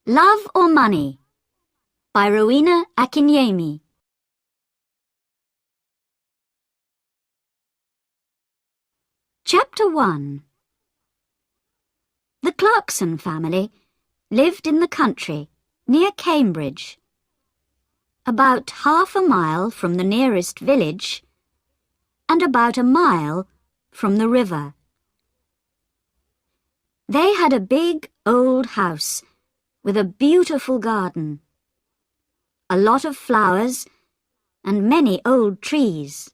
Love or Money by Rowena Akinyemi. Chapter 1. The Clarkson family lived in the country near Cambridge, about half a mile from the nearest village and about a mile from the river. They had a big old house with a beautiful garden, a lot of flowers and many old trees.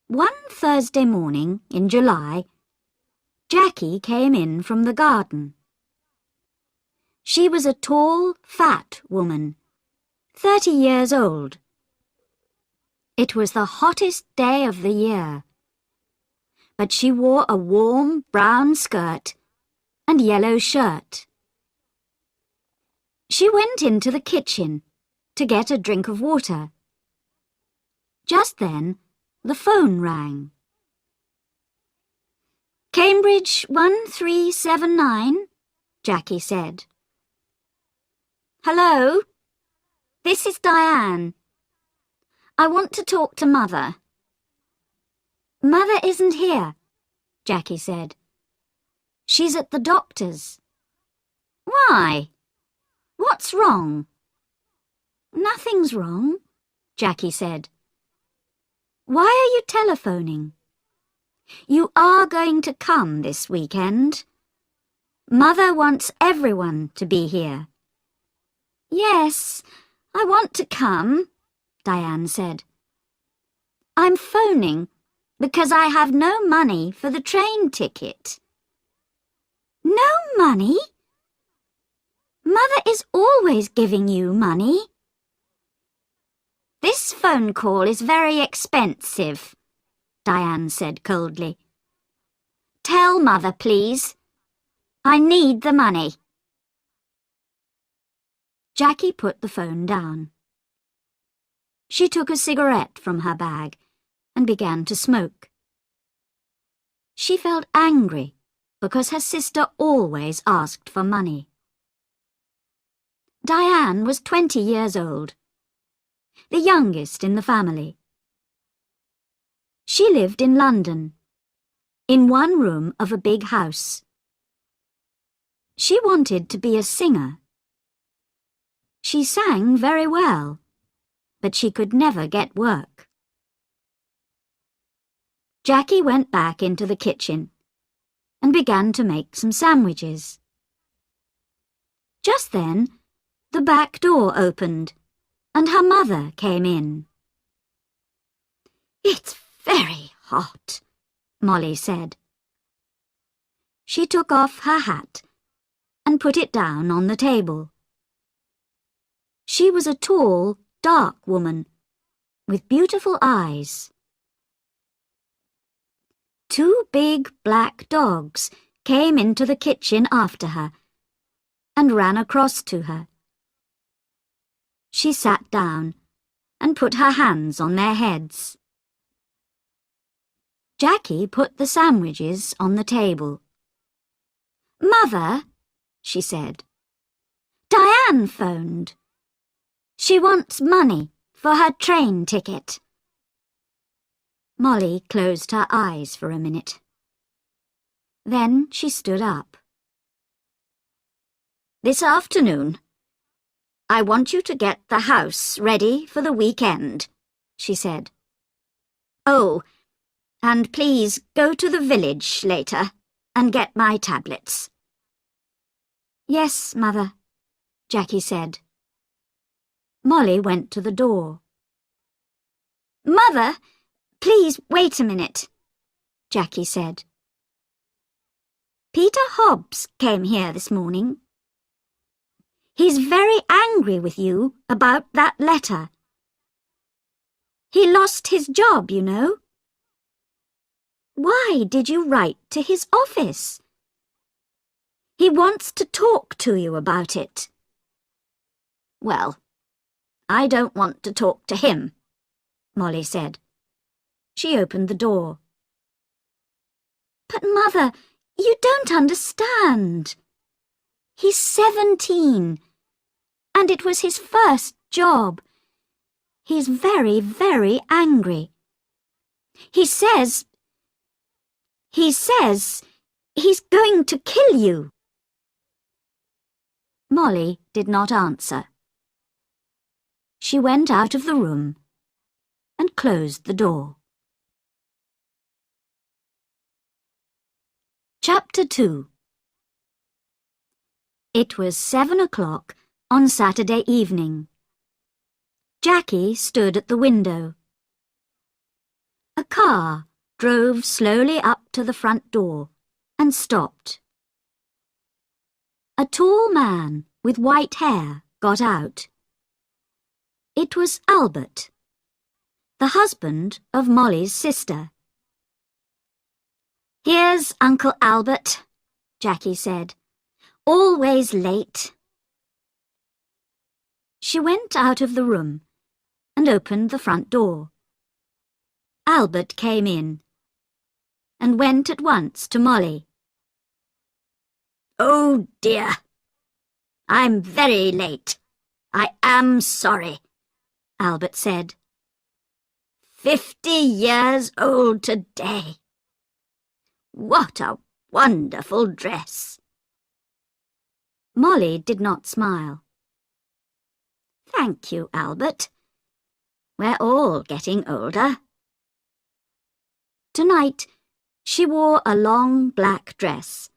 One Thursday morning in July, Jackie came in from the garden. She was a tall, fat woman, 30 years old. It was the hottest day of the year, but she wore a warm brown skirt and yellow shirt. She went into the kitchen to get a drink of water. Just then, the phone rang. "Cambridge 1379, Jackie said. "Hello? This is Diane. I want to talk to Mother." "Mother isn't here," Jackie said. "She's at the doctor's." "Why? What's wrong?" "Nothing's wrong," Jackie said. "Why are you telephoning? You are going to come this weekend. Mother wants everyone to be here." "Yes, I want to come," Diane said. "I'm phoning because I have no money for the train ticket." "No money? Mother is always giving you money." "This phone call is very expensive," Diane said coldly. "Tell Mother, please. I need the money." Jackie put the phone down. She took a cigarette from her bag and began to smoke. She felt angry because her sister always asked for money. Diane was 20 years old, the youngest in the family. She lived in London, in one room of a big house. She wanted to be a singer. She sang very well, but she could never get work. Jackie went back into the kitchen and began to make some sandwiches. Just then, the back door opened and her mother came in. "It's very hot," Molly said. She took off her hat and put it down on the table. She was a tall, dark woman with beautiful eyes. Two big black dogs came into the kitchen after her and ran across to her. She sat down and put her hands on their heads. Jackie put the sandwiches on the table. "Mother," she said, "Diane phoned. She wants money for her train ticket." Molly closed her eyes for a minute. Then she stood up. "This afternoon, I want you to get the house ready for the weekend," she said. "Oh, and please go to the village later and get my tablets." "Yes, Mother," Jackie said. Molly went to the door. "Mother, please wait a minute," Jackie said. "Peter Hobbs came here this morning. He's very angry with you about that letter. He lost his job, you know." "Why did you write to his office?" "He wants to talk to you about it." "Well, I don't want to talk to him," Molly said. She opened the door. "But, Mother, you don't understand. He's 17, and it was his first job. He's very, very angry. He says he's going to kill you." Molly did not answer. She went out of the room and closed the door. Chapter 2. It was 7 o'clock on Saturday evening. Jackie stood at the window. A car drove slowly up to the front door and stopped. A tall man with white hair got out. It was Albert, the husband of Molly's sister. "Here's Uncle Albert," Jackie said. "Always late." She went out of the room and opened the front door. Albert came in and went at once to Molly. "Oh dear, I'm very late. I am sorry," Albert said. 50 years old today. What a wonderful dress." Molly did not smile. "Thank you, Albert. We're all getting older." Tonight, she wore a long black dress,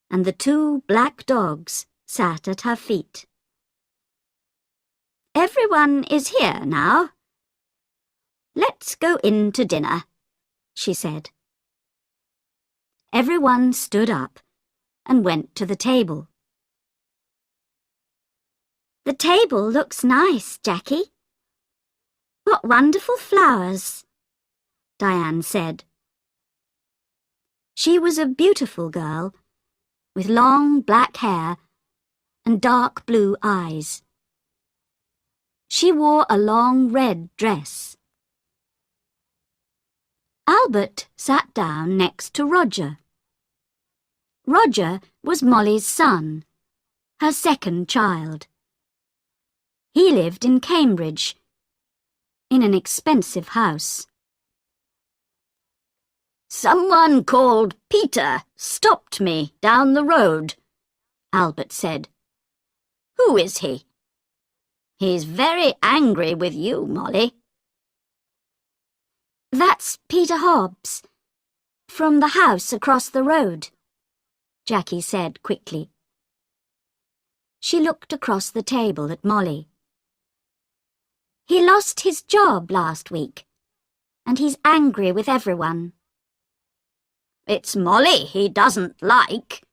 and the 2 black dogs sat at her feet. "Everyone is here now. Let's go in to dinner," she said. Everyone stood up and went to the table. "The table looks nice, Jackie. What wonderful flowers," Diane said. She was a beautiful girl, with long black hair and dark blue eyes. She wore a long red dress. Albert sat down next to Roger. Roger was Molly's son, her second child. He lived in Cambridge, in an expensive house. "Someone called Peter stopped me down the road," Albert said. "Who is he? He's very angry with you, Molly." "That's Peter Hobbs, from the house across the road," Jackie said quickly. She looked across the table at Molly. "He lost his job last week, and he's angry with everyone." "It's Molly he doesn't like,"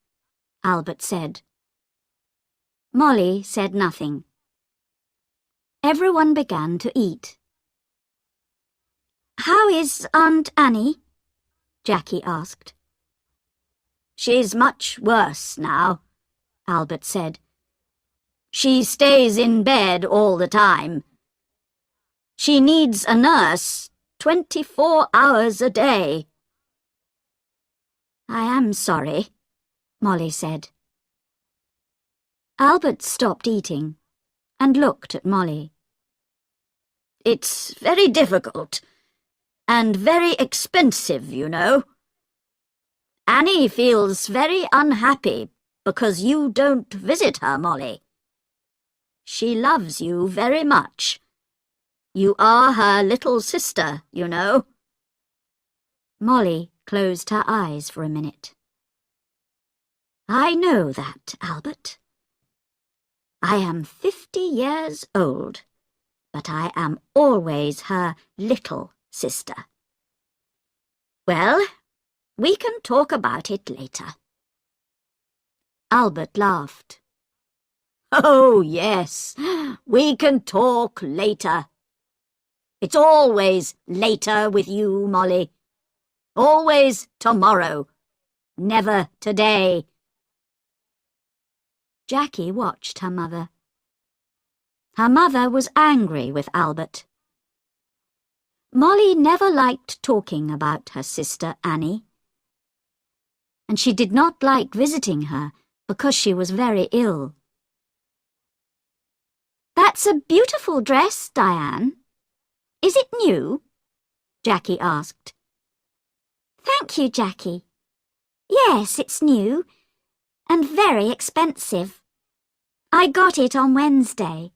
Albert said. Molly said nothing. Everyone began to eat. "How is Aunt Annie?" Jackie asked. "She's much worse now," Albert said. "She stays in bed all the time. She needs a nurse 24 hours a day." "I am sorry," Molly said. Albert stopped eating and looked at Molly. "It's very difficult and very expensive, you know. Annie feels very unhappy because you don't visit her, Molly. She loves you very much. You are her little sister, you know." Molly closed her eyes for a minute. "I know that, Albert. I am 50 years old, but I am always her little sister. Well, we can talk about it later." Albert laughed. "Oh, yes, we can talk later. It's always later with you, Molly. Always tomorrow, never today." Jackie watched her mother. Her mother was angry with Albert. Molly never liked talking about her sister Annie, and she did not like visiting her because she was very ill. "That's a beautiful dress, Diane. Is it new?" Jackie asked. "Thank you, Jackie. Yes, it's new, and very expensive. I got it on Wednesday,"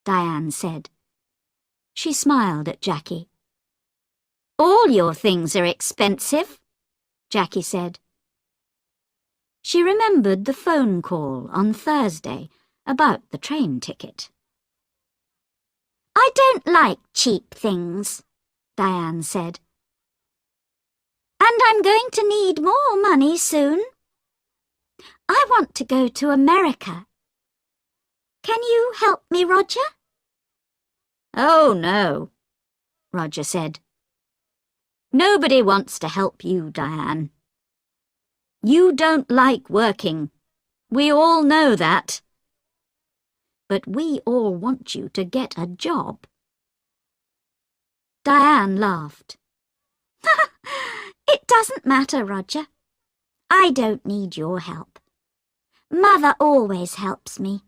Diane said. She smiled at Jackie. "All your things are expensive," Jackie said. She remembered the phone call on Thursday about the train ticket. "I don't like cheap things," Diane said. "And I'm going to need more money soon. I want to go to America. Can you help me, Roger?" "Oh, no," Roger said. "Nobody wants to help you, Diane. You don't like working. We all know that. But we all want you to get a job." Diane laughed. "It doesn't matter, Roger. I don't need your help. Mother always helps me.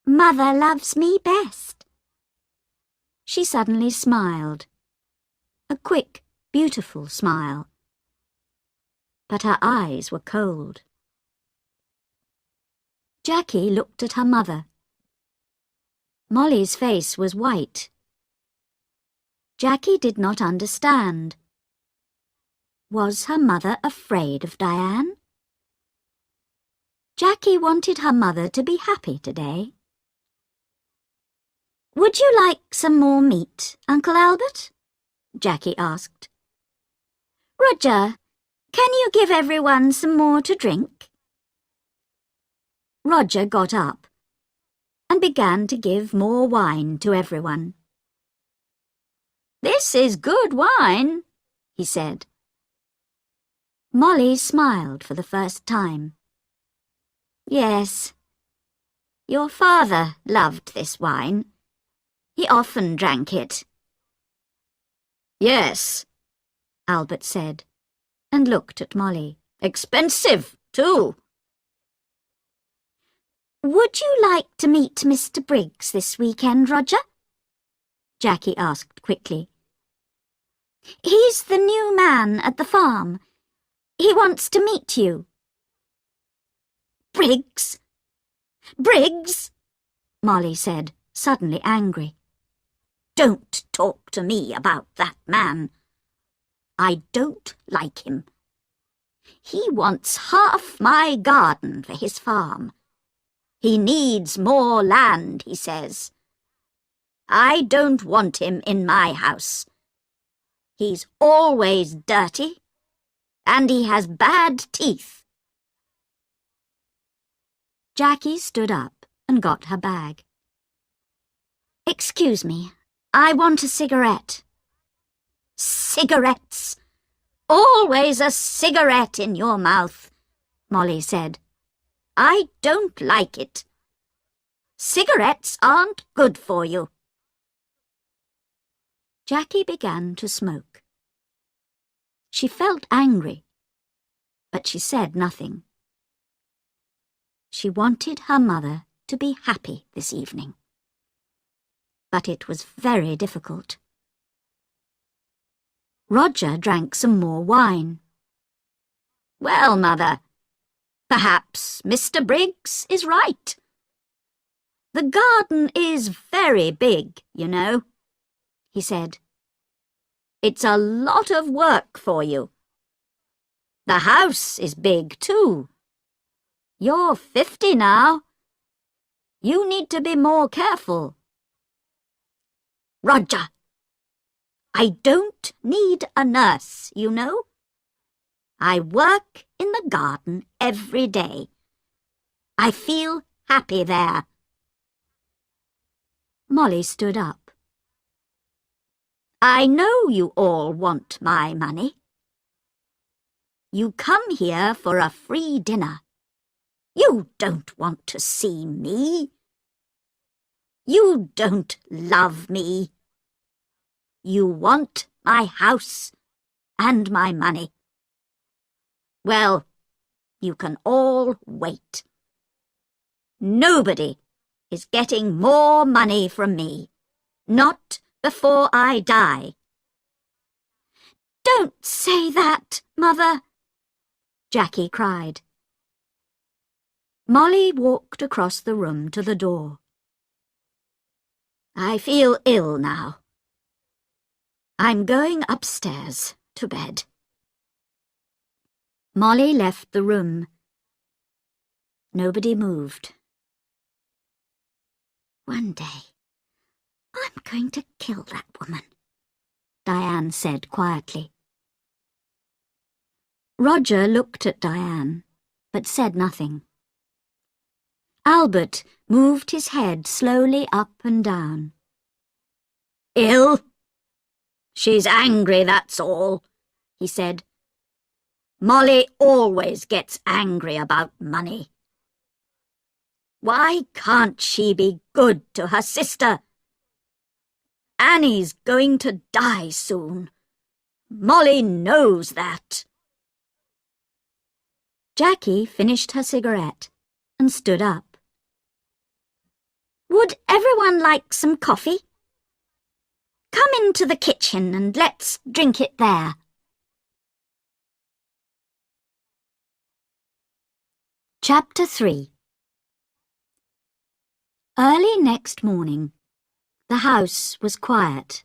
Mother loves me best." She suddenly smiled. A quick, beautiful smile. But her eyes were cold. Jackie looked at her mother. Molly's face was white. Jackie did not understand. Was her mother afraid of Diane? Jackie wanted her mother to be happy today. "Would you like some more meat, Uncle Albert?" Jackie asked. "Roger, can you give everyone some more to drink?" Roger got up and began to give more wine to everyone. "This is good wine," he said. Molly smiled for the first time. "Yes, your father loved this wine. He often drank it." "Yes," Albert said, and looked at Molly. "Expensive, too." "Would you like to meet Mr. Briggs this weekend, Roger?" Jackie asked quickly. "He's the new man at the farm. He wants to meet you." "Briggs? Briggs?" Molly said, suddenly angry. "Don't talk to me about that man. I don't like him. He wants half my garden for his farm. He needs more land, he says. I don't want him in my house. He's always dirty, and he has bad teeth." Jackie stood up and got her bag. "Excuse me, I want a cigarette." "Cigarettes? Always a cigarette in your mouth," Molly said. "I don't like it. Cigarettes aren't good for you." Jackie began to smoke. She felt angry, but she said nothing. She wanted her mother to be happy this evening. But it was very difficult. Roger drank some more wine. "Well, Mother, perhaps Mr. Briggs is right. The garden is very big, you know," he said. "It's a lot of work for you. The house is big, too. You're 50 now. You need to be more careful." "Roger, I don't need a nurse, you know. I work in the garden every day. I feel happy there." Molly stood up. "I know you all want my money. You come here for a free dinner. You don't want to see me. You don't love me. You want my house and my money. Well, you can all wait." Nobody is getting more money from me. Not before I die. Don't say that, Mother, Jackie cried. Molly walked across the room to the door. I feel ill now. I'm going upstairs to bed. Molly left the room. Nobody moved. One day, I'm going to kill that woman, Diane said quietly. Roger looked at Diane, but said nothing. Albert moved his head slowly up and down. Ill? She's angry, that's all, he said. Molly always gets angry about money. Why can't she be good to her sister? Annie's going to die soon. Molly knows that. Jackie finished her cigarette and stood up. Would everyone like some coffee? Come into the kitchen and let's drink it there. Chapter 3. Early next morning, the house was quiet.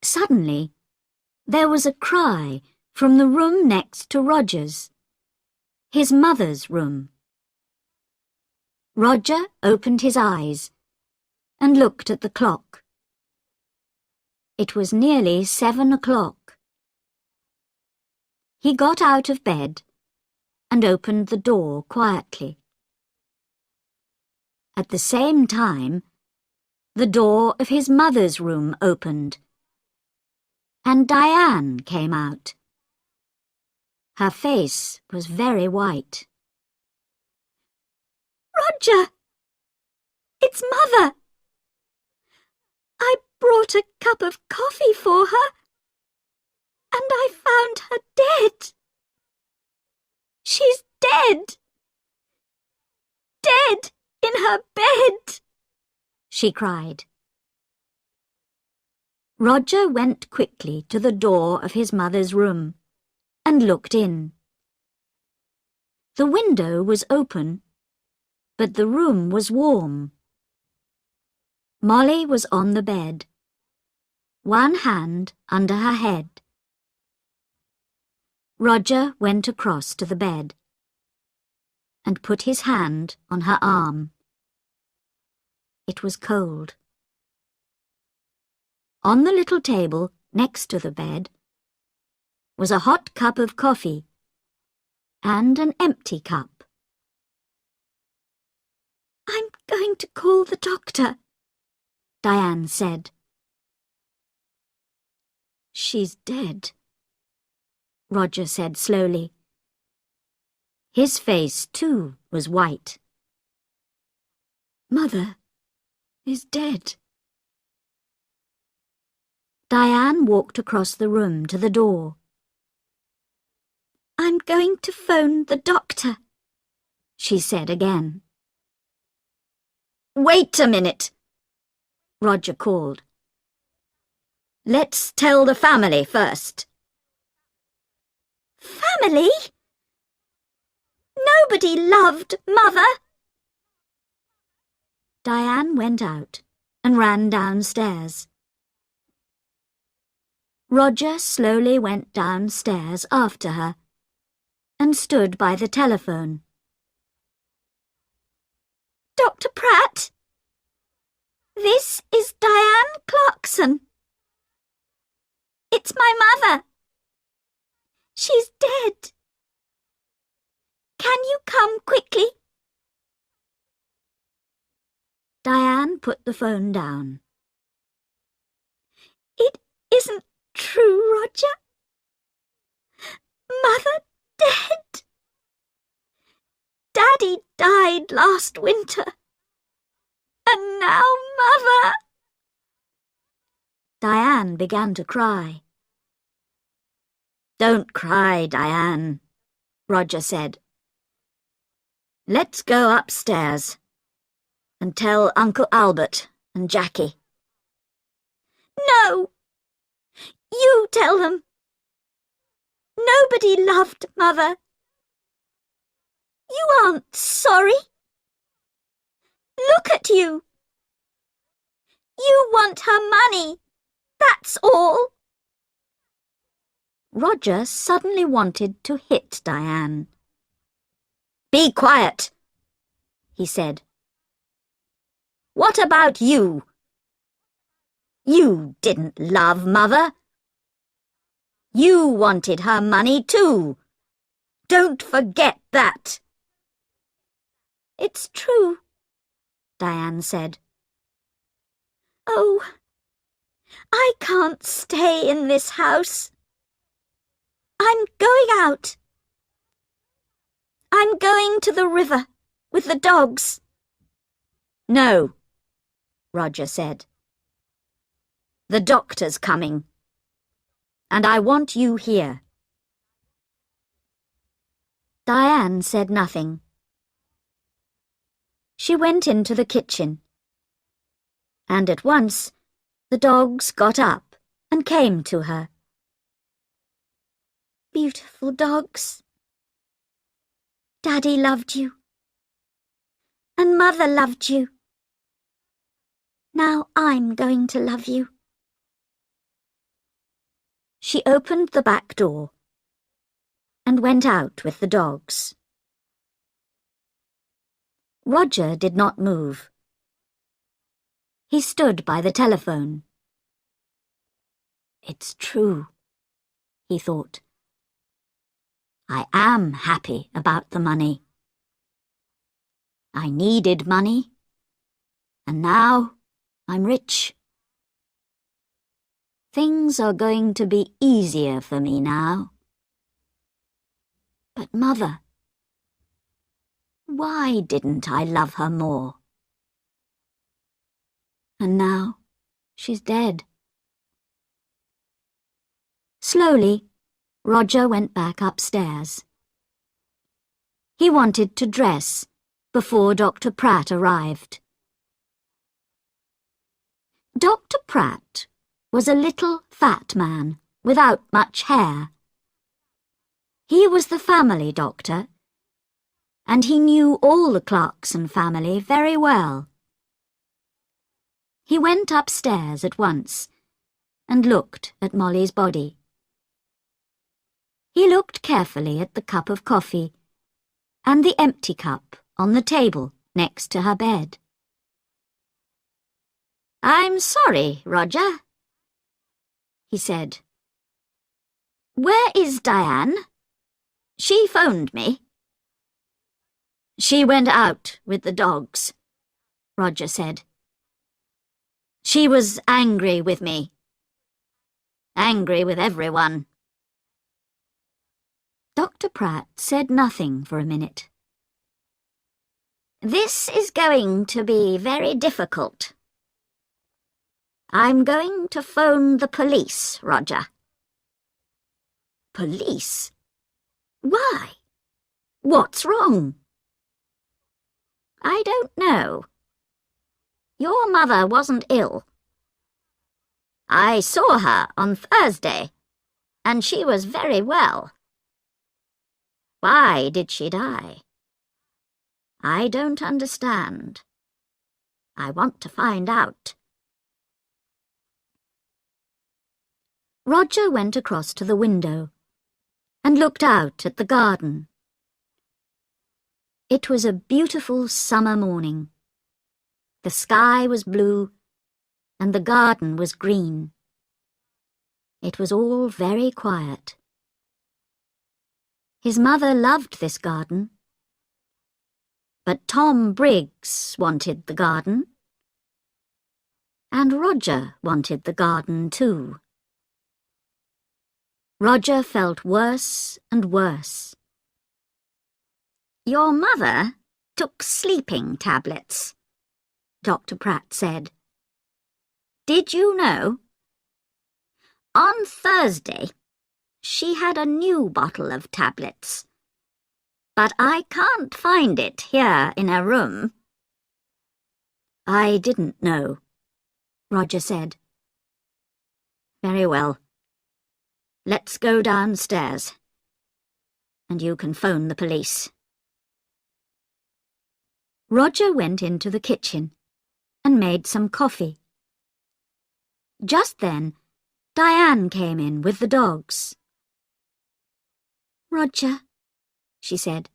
Suddenly, there was a cry from the room next to Roger's, his mother's room. Roger opened his eyes and looked at the clock. It was nearly 7 o'clock. He got out of bed and opened the door quietly. At the same time, the door of his mother's room opened, and Diane came out. Her face was very white. Roger! It's Mother! I brought a cup of coffee for her, and I found her dead. She's dead! Dead in her bed! She cried. Roger went quickly to the door of his mother's room and looked in. The window was open, but the room was warm. Molly was on the bed, one hand under her head. Roger went across to the bed and put his hand on her arm. It was cold. On the little table next to the bed was a hot cup of coffee and an empty cup. I'm going to call the doctor, Diane said. She's dead, Roger said slowly. His face, too, was white. Mother is dead. Diane walked across the room to the door. I'm going to phone the doctor, she said again. Wait a minute, Roger called. Let's tell the family first. Family? Nobody loved Mother. Diane went out and ran downstairs. Roger slowly went downstairs after her and stood by the telephone. Dr. Pratt? This is Diane Clarkson. It's my mother. She's dead. Can you come quickly? Diane put the phone down. It isn't true, Roger. Mother dead. Daddy died last winter. And now Mother. Diane began to cry. Don't cry, Diane, Roger said. Let's go upstairs and tell Uncle Albert and Jackie. No! You tell them. Nobody loved Mother. You aren't sorry. Look at you. You want her money. That's all. Roger suddenly wanted to hit Diane. Be quiet, he said. What about you? You didn't love Mother. You wanted her money too. Don't forget that. It's true, Diane said. Oh, I can't stay in this house. I'm going out. I'm going to the river with the dogs. No, Roger said. The doctor's coming, and I want you here. Diane said nothing. She went into the kitchen, and at once the dogs got up and came to her. Beautiful dogs. Daddy loved you, and Mother loved you. Now I'm going to love you. She opened the back door and went out with the dogs. Roger did not move. He stood by the telephone. It's true, he thought. I am happy about the money. I needed money, and now I'm rich. Things are going to be easier for me now. But Mother, why didn't I love her more? And now she's dead. Slowly, Roger went back upstairs. He wanted to dress before Dr. Pratt arrived. Dr. Pratt was a little fat man without much hair. He was the family doctor, and he knew all the Clarkson family very well. He went upstairs at once and looked at Molly's body. He looked carefully at the cup of coffee and the empty cup on the table next to her bed. I'm sorry, Roger, he said. Where is Diane? She phoned me. She went out with the dogs, Roger said. She was angry with me. Angry with everyone. Dr. Pratt said nothing for a minute. This is going to be very difficult. I'm going to phone the police, Roger. Police? Why? What's wrong? I don't know. Your mother wasn't ill. I saw her on Thursday, and she was very well. Why did she die? I don't understand. I want to find out. Roger went across to the window and looked out at the garden. It was a beautiful summer morning. The sky was blue and the garden was green. It was all very quiet. His mother loved this garden. But Tom Briggs wanted the garden. And Roger wanted the garden too. Roger felt worse and worse. Your mother took sleeping tablets, Dr. Pratt said. Did you know? On Thursday, she had a new bottle of tablets. but I can't find it here in her room." "I didn't know," Roger said. "Very well. Let's go downstairs, and you can phone the police." Roger went into the kitchen and made some coffee. Just then, Diane came in with the dogs. "Roger," she said,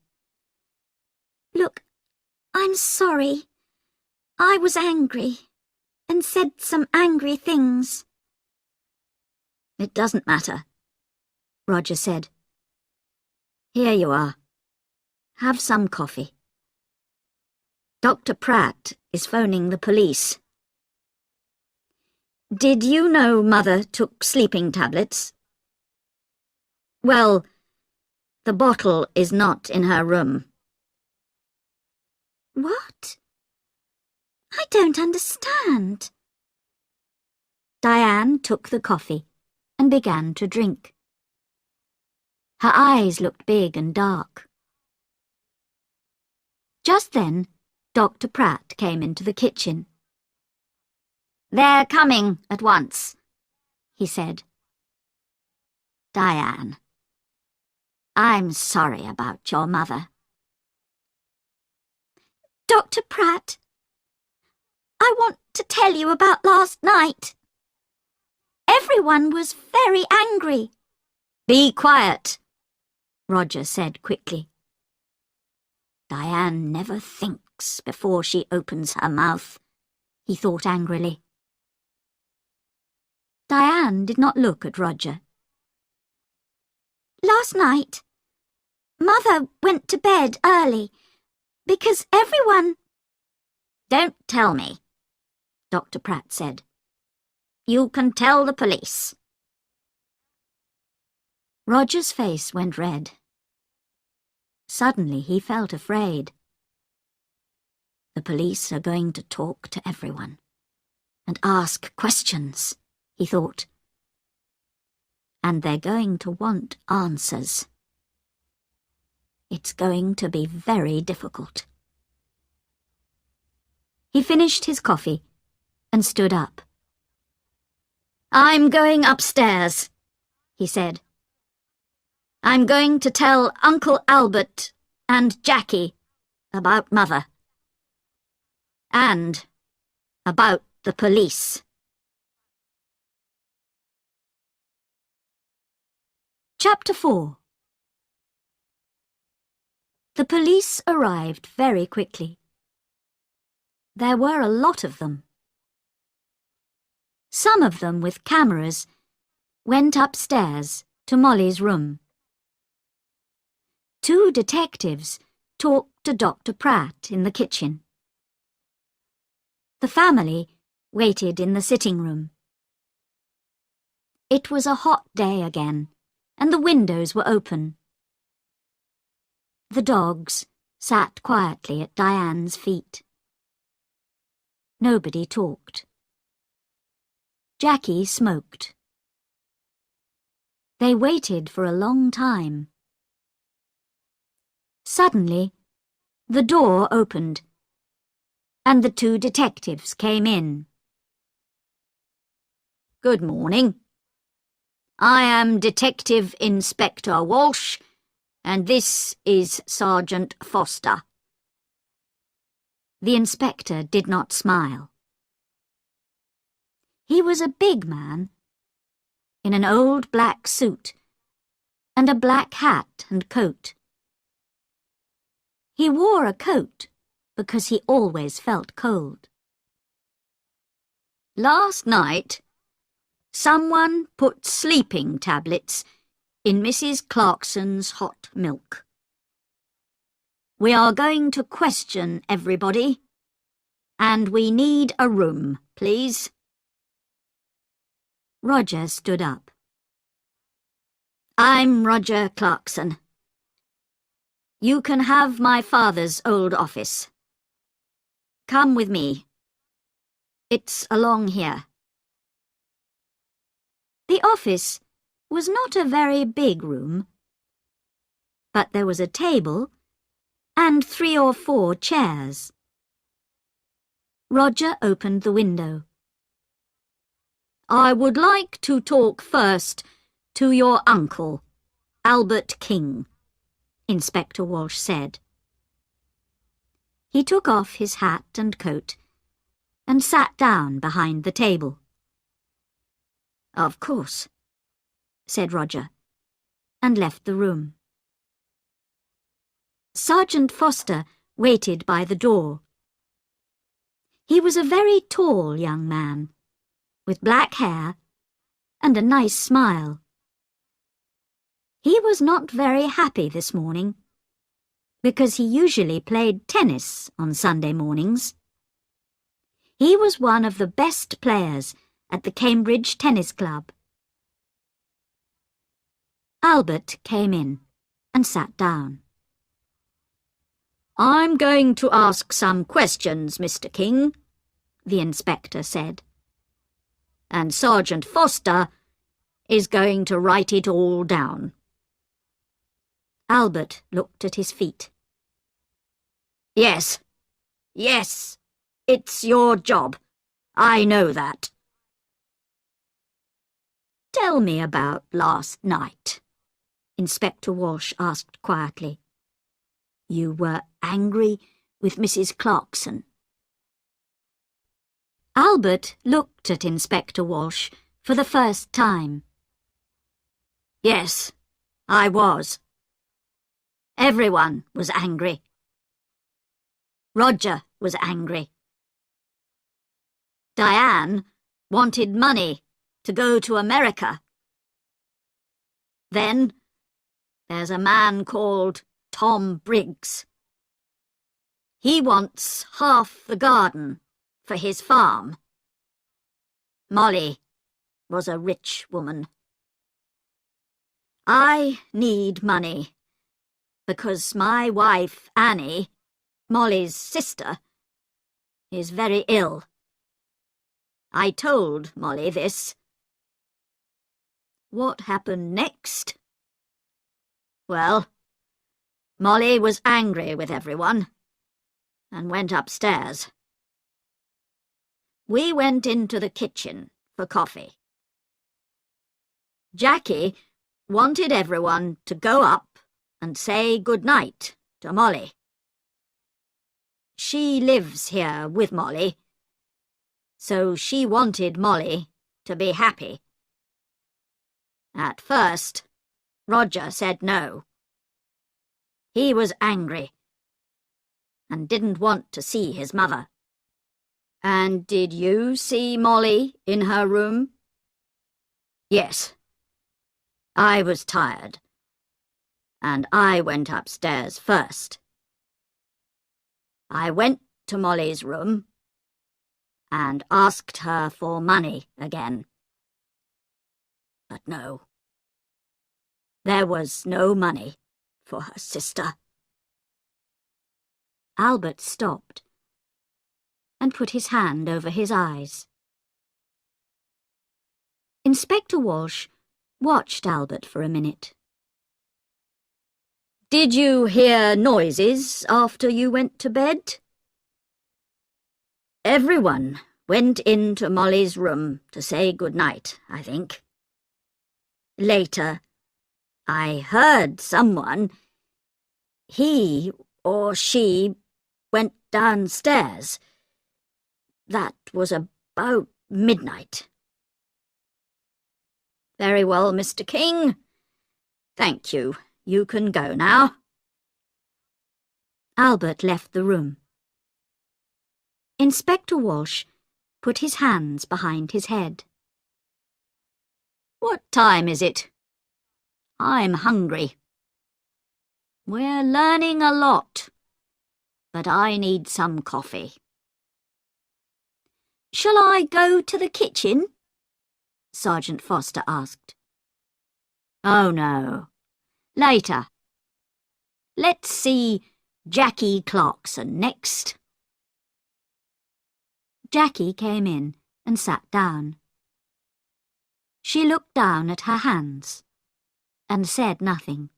"look, I'm sorry. I was angry and said some angry things." "It doesn't matter," Roger said. "Here you are. Have some coffee. Dr. Pratt is phoning the police." "Did you know Mother took sleeping tablets?" "Well, the bottle is not in her room." "What? I don't understand." Diane took the coffee and began to drink. Her eyes looked big and dark. Just then, Dr. Pratt came into the kitchen. "They're coming at once," he said. "Diane, I'm sorry about your mother." "Dr. Pratt, I want to tell you about last night. Everyone was very angry." "Be quiet," Roger said quickly. "Diane never thinks before she opens her mouth," he thought angrily. Diane did not look at Roger. "Last night, Mother went to bed early because everyone—" "Don't tell me," Dr. Pratt said. "You can tell the police." Roger's face went red. Suddenly he felt afraid. The police are going to talk to everyone and ask questions, he thought. And they're going to want answers. It's going to be very difficult. He finished his coffee and stood up. "I'm going upstairs," he said. "I'm going to tell Uncle Albert and Jackie about Mother. And about the police." Chapter 4. The police arrived very quickly. There were a lot of them. Some of them with cameras went upstairs to Molly's room. 2 detectives talked to Dr. Pratt in the kitchen. The family waited in the sitting room. It was a hot day again, and the windows were open. The dogs sat quietly at Diane's feet. Nobody talked. Jackie smoked. They waited for a long time. Suddenly, the door opened, and the 2 detectives came in. "Good morning. I am Detective Inspector Walsh, and this is Sergeant Foster." The inspector did not smile. He was a big man, in an old black suit, and a black hat and coat. He wore a coat because he always felt cold. "Last night, someone put sleeping tablets in Mrs. Clarkson's hot milk. We are going to question everybody, and we need a room, please." Roger stood up. "I'm Roger Clarkson. You can have my father's old office. Come with me. It's along here." The office was not a very big room, but there was a table and 3 or 4 chairs. Roger opened the window. "I would like to talk first to your uncle, Albert King," Inspector Walsh said. He took off his hat and coat and sat down behind the table. "Of course," said Roger, and left the room. Sergeant Foster waited by the door. He was a very tall young man, with black hair and a nice smile. He was not very happy this morning, because he usually played tennis on Sunday mornings. He was one of the best players at the Cambridge Tennis Club. Albert came in and sat down. "I'm going to ask some questions, Mr. King," the inspector said. "And Sergeant Foster is going to write it all down." Albert looked at his feet. Yes, it's your job. I know that." "Tell me about last night," Inspector Walsh asked quietly. "You were angry with Mrs. Clarkson." Albert looked at Inspector Walsh for the first time. "Yes, I was. Everyone was angry. Roger was angry. Diane wanted money to go to America. Then there's a man called Tom Briggs. He wants half the garden for his farm. Molly was a rich woman. I need money because my wife, Annie, Molly's sister, is very ill. I told Molly this. What happened next? Well, Molly was angry with everyone and went upstairs. We went into the kitchen for coffee. Jackie wanted everyone to go up and say good night to Molly. She lives here with Molly, so she wanted Molly to be happy. At first, Roger said no. He was angry and didn't want to see his mother. And did you see Molly in her room? Yes. I was tired, and I went upstairs first. I went to Molly's room and asked her for money again. But no, there was no money for her sister. Albert stopped and put his hand over his eyes. Inspector Walsh watched Albert for a minute. Did you hear noises after you went to bed? Everyone went into Molly's room to say good night, I think. Later, I heard someone, he or she, went downstairs. That was about midnight. Very well, Mr. King. Thank you. You can go now. Albert left the room. Inspector Walsh put his hands behind his head. What time is it? I'm hungry. We're learning a lot, but I need some coffee. Shall I go to the kitchen? Sergeant Foster asked. Oh, no. Later. Let's see Jackie Clarkson next. Jackie came in and sat down. She looked down at her hands and said nothing.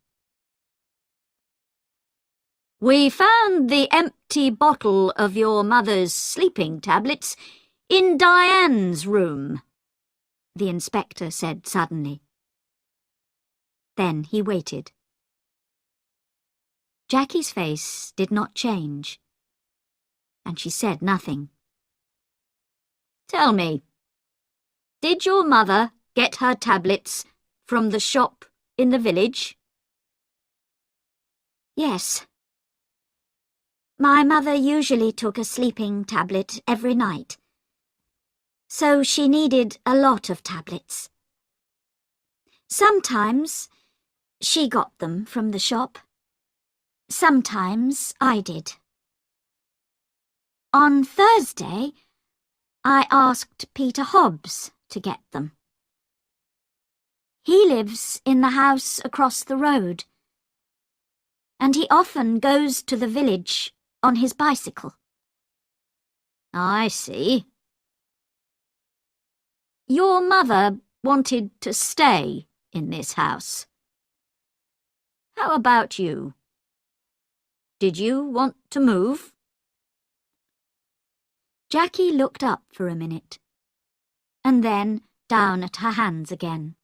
We found the empty bottle of your mother's sleeping tablets in Diane's room, the inspector said suddenly. Then he waited. Jackie's face did not change, and she said nothing. Tell me, did your mother get her tablets from the shop in the village? Yes. My mother usually took a sleeping tablet every night, so she needed a lot of tablets. Sometimes she got them from the shop. Sometimes I did. On Thursday, I asked Peter Hobbs to get them. He lives in the house across the road, and he often goes to the village on his bicycle. I see. Your mother wanted to stay in this house. How about you? Did you want to move? Jackie looked up for a minute, and then down at her hands again.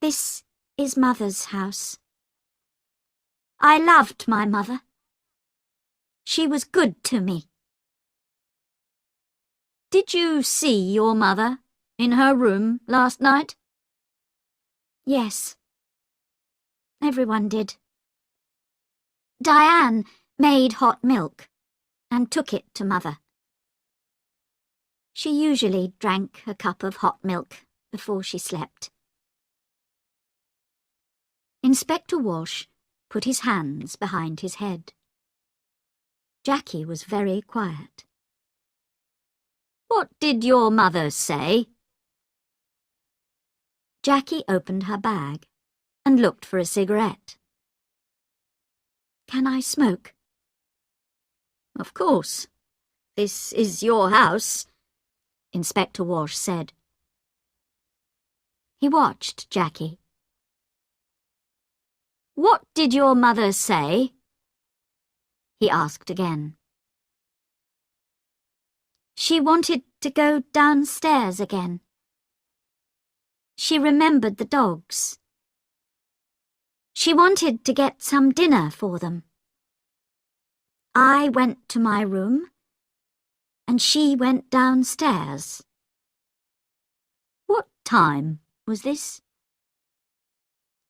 This is Mother's house. I loved my mother. She was good to me. Did you see your mother in her room last night? Yes. Everyone did. Diane made hot milk and took it to Mother. She usually drank a cup of hot milk before she slept. Inspector Walsh put his hands behind his head. Jackie was very quiet. What did your mother say? Jackie opened her bag and looked for a cigarette. Can I smoke? Of course. This is your house, Inspector Walsh said. He watched Jackie. What did your mother say? He asked again. She wanted to go downstairs again. She remembered the dogs. She wanted to get some dinner for them. I went to my room, and she went downstairs. What time was this?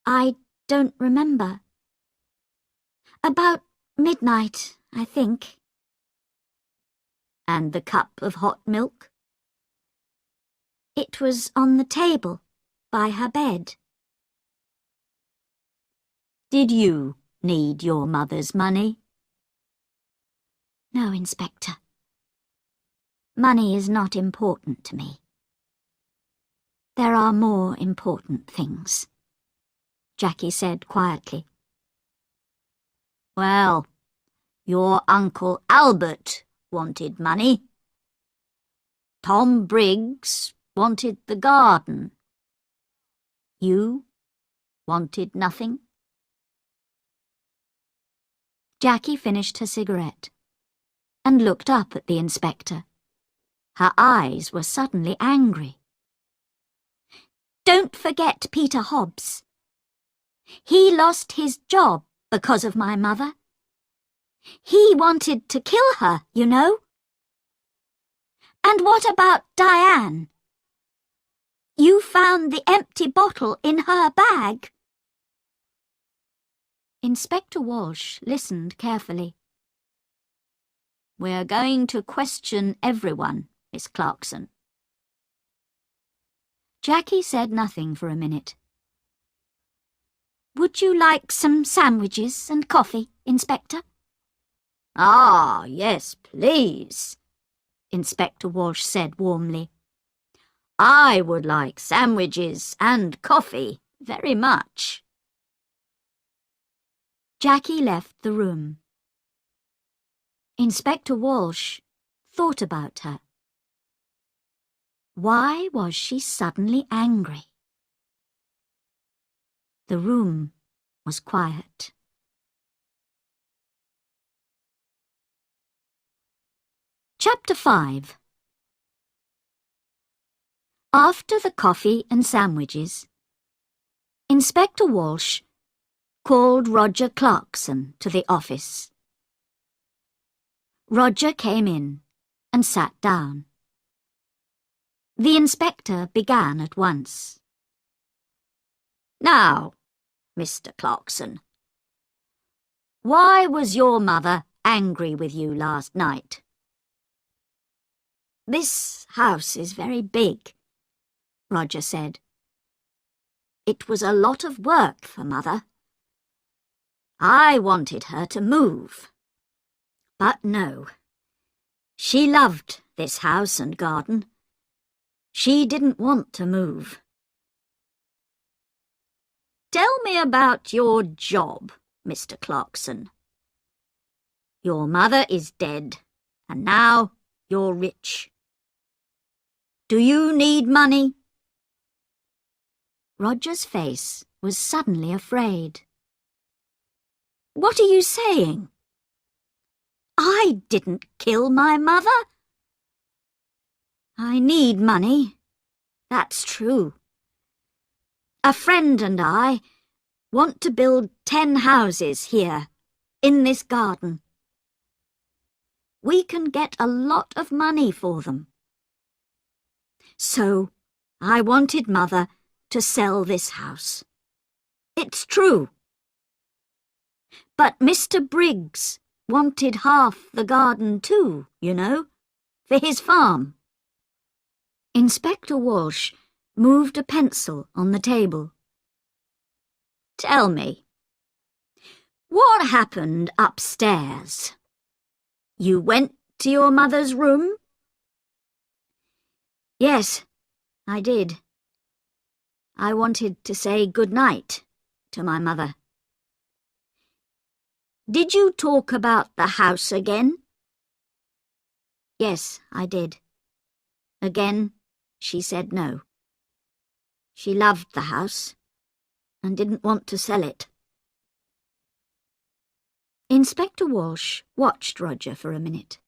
I don't remember. About midnight, I think. And the cup of hot milk? It was on the table by her bed. Did you need your mother's money? No, Inspector. Money is not important to me. There are more important things, Jackie said quietly. Well, your Uncle Albert wanted money. Tom Briggs wanted the garden. You wanted nothing? Jackie finished her cigarette and looked up at the inspector. Her eyes were suddenly angry. Don't forget Peter Hobbs. He lost his job because of my mother. He wanted to kill her, you know. And what about Diane? You found the empty bottle in her bag. Inspector Walsh listened carefully. We're going to question everyone, Miss Clarkson. Jackie said nothing for a minute. Would you like some sandwiches and coffee, Inspector? Ah, yes, please, Inspector Walsh said warmly. I would like sandwiches and coffee very much. Jackie left the room. Inspector Walsh thought about her. Why was she suddenly angry? The room was quiet. Chapter 5. After the coffee and sandwiches, Inspector Walsh called Roger Clarkson to the office. Roger came in and sat down. The inspector began at once. "Now, Mr. Clarkson, why was your mother angry with you last night?" "This house is very big," Roger said. "It was a lot of work for Mother. I wanted her to move. But no, she loved this house and garden. She didn't want to move." "Tell me about your job, Mr. Clarkson. Your mother is dead, and now you're rich. Do you need money?" Roger's face was suddenly afraid. "What are you saying? I didn't kill my mother. I need money, that's true. A friend and I want to build 10 houses here, in this garden. We can get a lot of money for them. So I wanted Mother to sell this house. It's true. But Mr. Briggs wanted half the garden too, you know, for his farm." Inspector Walsh moved a pencil on the table. "Tell me, what happened upstairs? You went to your mother's room?" "Yes, I did. I wanted to say good night to my mother." "Did you talk about the house again?" "Yes, I did. Again, she said no. She loved the house and didn't want to sell it." Inspector Walsh watched Roger for a minute.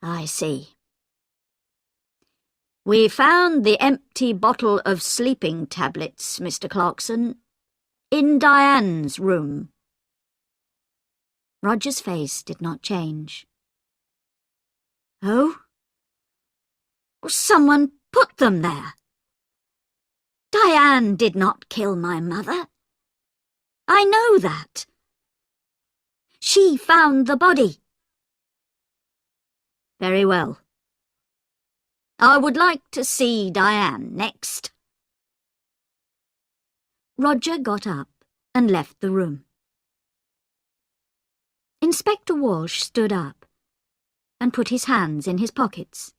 "I see. We found the empty bottle of sleeping tablets, Mr. Clarkson, in Diane's room." Roger's face did not change. "Oh? Someone put them there. Diane did not kill my mother. I know that. She found the body." "Very well. I would like to see Diane next." Roger got up and left the room. Inspector Walsh stood up and put his hands in his pockets.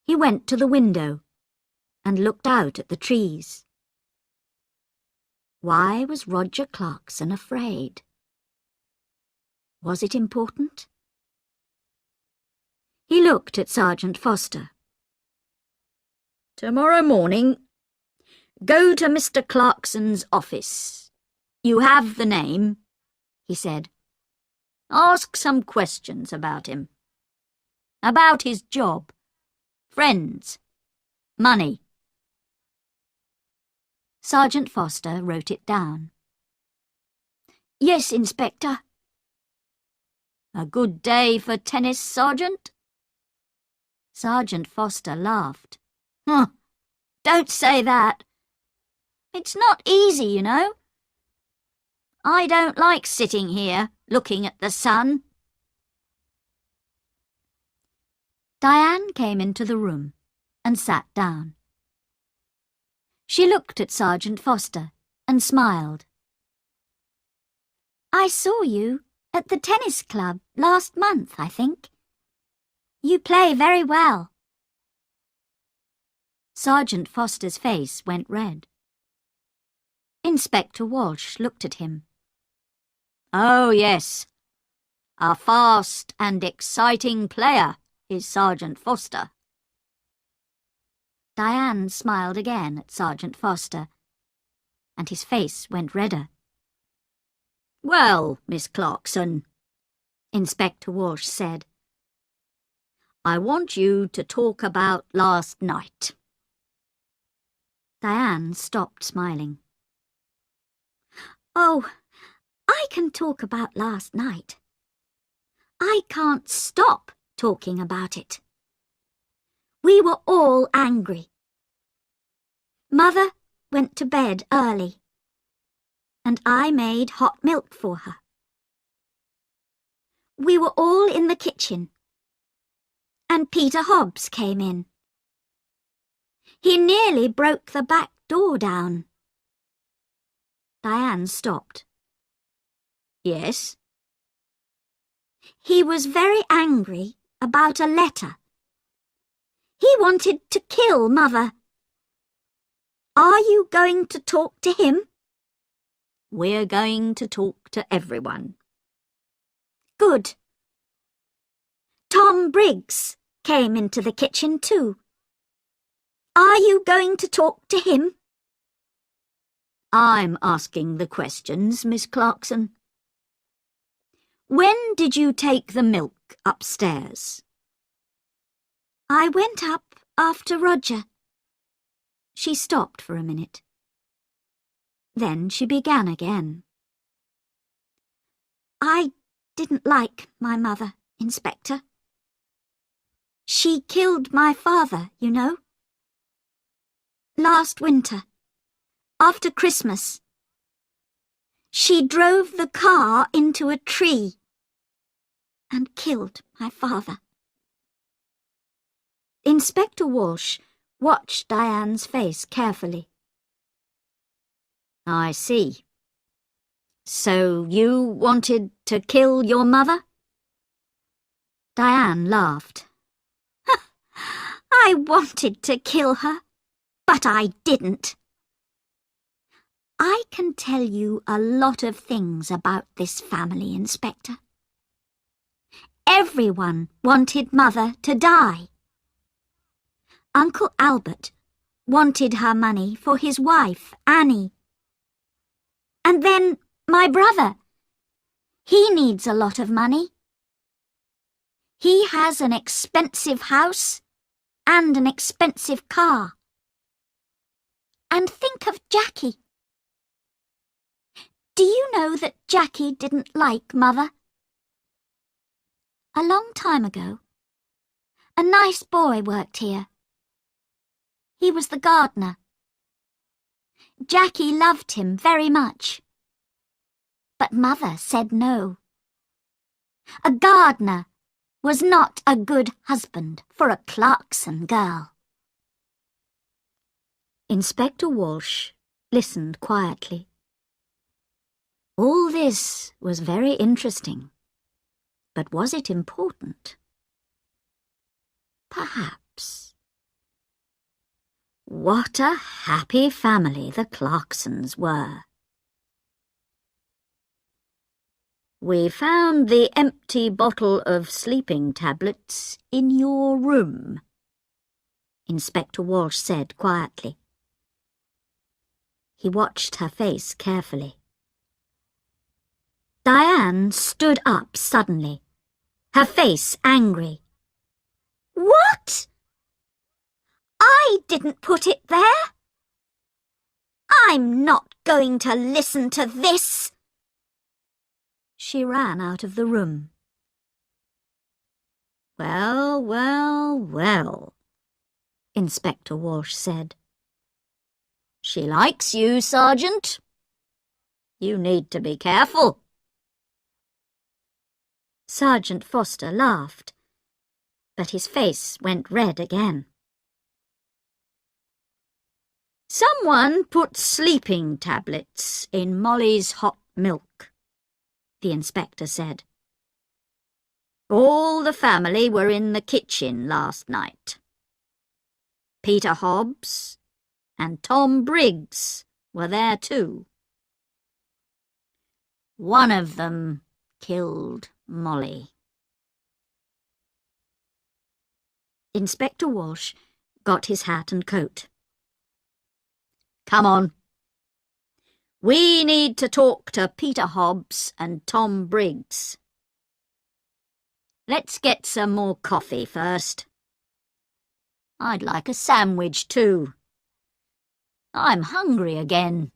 He went to the window and looked out at the trees. Why was Roger Clarkson afraid? Was it important? He looked at Sergeant Foster. "Tomorrow morning, go to Mr. Clarkson's office. You have the name," he said. "Ask some questions about him. About his job, friends, money." Sergeant Foster wrote it down. "Yes, Inspector." "A good day for tennis, Sergeant?" Sergeant Foster laughed. Don't say that. It's not easy, you know. I don't like sitting here looking at the sun." Diane came into the room and sat down. She looked at Sergeant Foster and smiled. "I saw you at the tennis club last month, I think. You play very well." Sergeant Foster's face went red. Inspector Walsh looked at him. "Oh, yes. A fast and exciting player is Sergeant Foster." Diane smiled again at Sergeant Foster, and his face went redder. "Well, Miss Clarkson, Inspector Walsh said. "I want you to talk about last night." Diane stopped smiling. "Oh, I can talk about last night. I can't stop talking about it. We were all angry. Mother went to bed early, and I made hot milk for her. We were all in the kitchen, and Peter Hobbs came in. He nearly broke the back door down." Diane stopped. "Yes?" "He was very angry about a letter. He wanted to kill Mother. Are you going to talk to him?" "We're going to talk to everyone." "Good." Tom Briggs came into the kitchen too. Are you going to talk to him?" "I'm asking the questions, Miss Clarkson. When did you take the milk upstairs?" "I went up after Roger." She stopped for a minute. Then she began again. "I didn't like my mother, Inspector. She killed my father, you know. Last winter, after Christmas, she drove the car into a tree and killed my father." Inspector Walsh watched Diane's face carefully. "I see. So you wanted to kill your mother?" Diane laughed. "I wanted to kill her, but I didn't. I can tell you a lot of things about this family, Inspector. Everyone wanted Mother to die. Uncle Albert wanted her money for his wife, Annie. And then my brother. He needs a lot of money. He has an expensive house and an expensive car. And think of Jackie. Do you know that Jackie didn't like Mother? A long time ago, a nice boy worked here. He was the gardener. Jackie loved him very much. But Mother said no. A gardener was not a good husband for a Clarkson girl." Inspector Walsh listened quietly. All this was very interesting, but was it important? Perhaps. What a happy family the Clarksons were. "We found the empty bottle of sleeping tablets in your room," Inspector Walsh said quietly. He watched her face carefully. Diane stood up suddenly, her face angry. "What? I didn't put it there. I'm not going to listen to this." She ran out of the room. "Well, well, well," Inspector Walsh said. "She likes you, Sergeant. You need to be careful." Sergeant Foster laughed, but his face went red again. "Someone put sleeping tablets in Molly's hot milk," the inspector said. "All the family were in the kitchen last night. Peter Hobbs and Tom Briggs were there too. One of them killed Molly." Inspector Walsh got his hat and coat. "Come on. We need to talk to Peter Hobbs and Tom Briggs." Let's get some more coffee first. I'd like a sandwich too. I'm hungry again.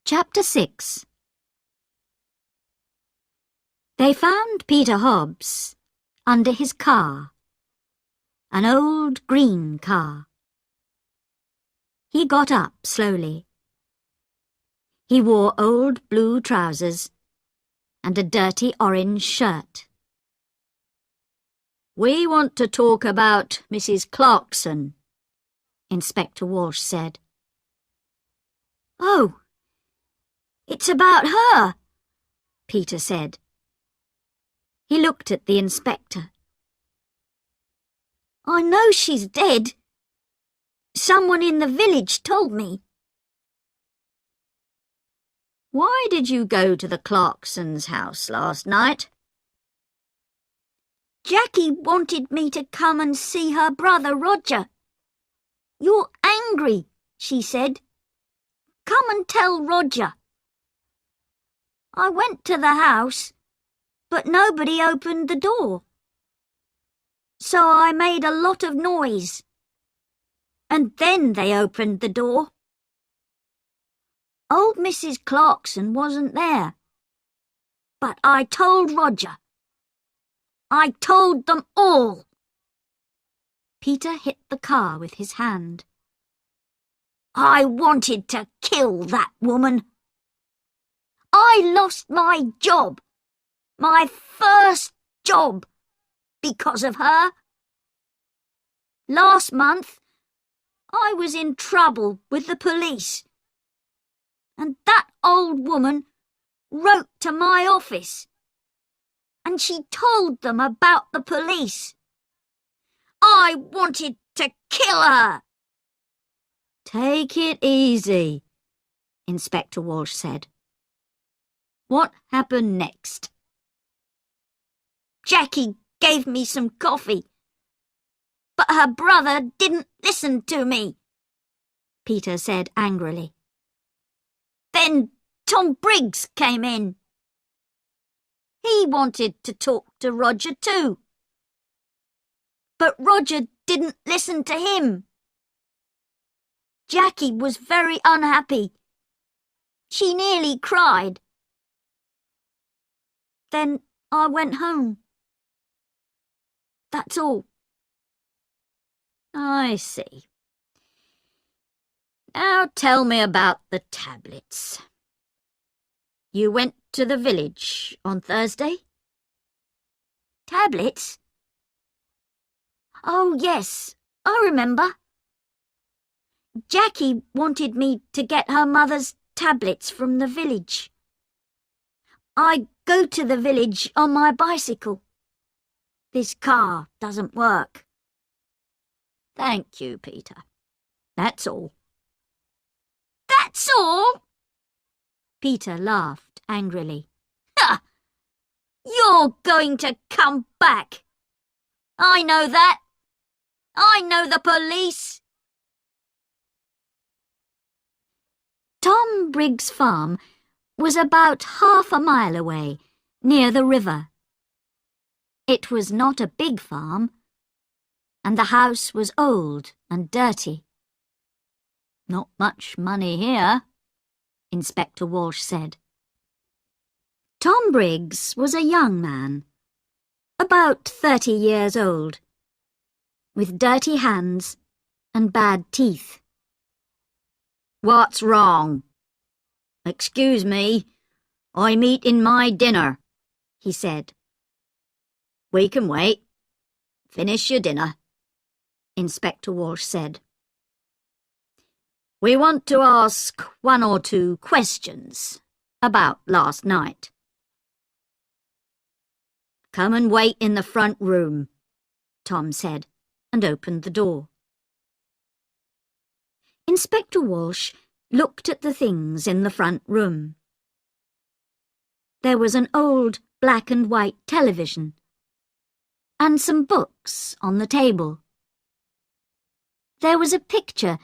Chapter 6. They found Peter Hobbs under his car, an old green car. He got up slowly. He wore old blue trousers and a dirty orange shirt. "We want to talk about Mrs. Clarkson," Inspector Walsh said. "Oh, it's about her," Peter said. He looked at the inspector. "I know she's dead. Someone in the village told me." "Why did you go to the Clarksons' house last night?" "Jackie wanted me to come and see her brother Roger. 'You're angry,' she said. 'Come and tell Roger.' I went to the house, but nobody opened the door. So I made a lot of noise. And then they opened the door. Old Mrs. Clarkson wasn't there. But I told Roger. I told them all." Peter hit the car with his hand. "I wanted to kill that woman. I lost my job, my first job, because of her. Last month, I was in trouble with the police, and that old woman wrote to my office, and she told them about the police. I wanted to kill her." "Take it easy," Inspector Walsh said. "What happened next?" "Jackie gave me some coffee, but her brother didn't listen to me," Peter said angrily. "Then Tom Briggs came in. He wanted to talk to Roger too. But Roger didn't listen to him. Jackie was very unhappy. She nearly cried. Then I went home. That's all." "I see. Now tell me about the tablets. You went to the village on Thursday?" "Tablets? Oh, yes, I remember. Jackie wanted me to get her mother's tablets from the village. I go to the village on my bicycle. This car doesn't work." "Thank you, Peter. That's all." "That's all?" Peter laughed angrily. "Ha! You're going to come back. I know that. I know the police." Tom Briggs' farm was about half a mile away, near the river. It was not a big farm, and the house was old and dirty. "Not much money here," Inspector Walsh said. Tom Briggs was a young man, about 30 years old, with dirty hands and bad teeth. "What's wrong?" "Excuse me, I'm eating my dinner," he said. "We can wait. Finish your dinner," Inspector Walsh said. "We want to ask 1 or 2 questions about last night." "Come and wait in the front room," Tom said, and opened the door. Inspector Walsh looked at the things in the front room. There was an old black and white television, and some books on the table. There was a picture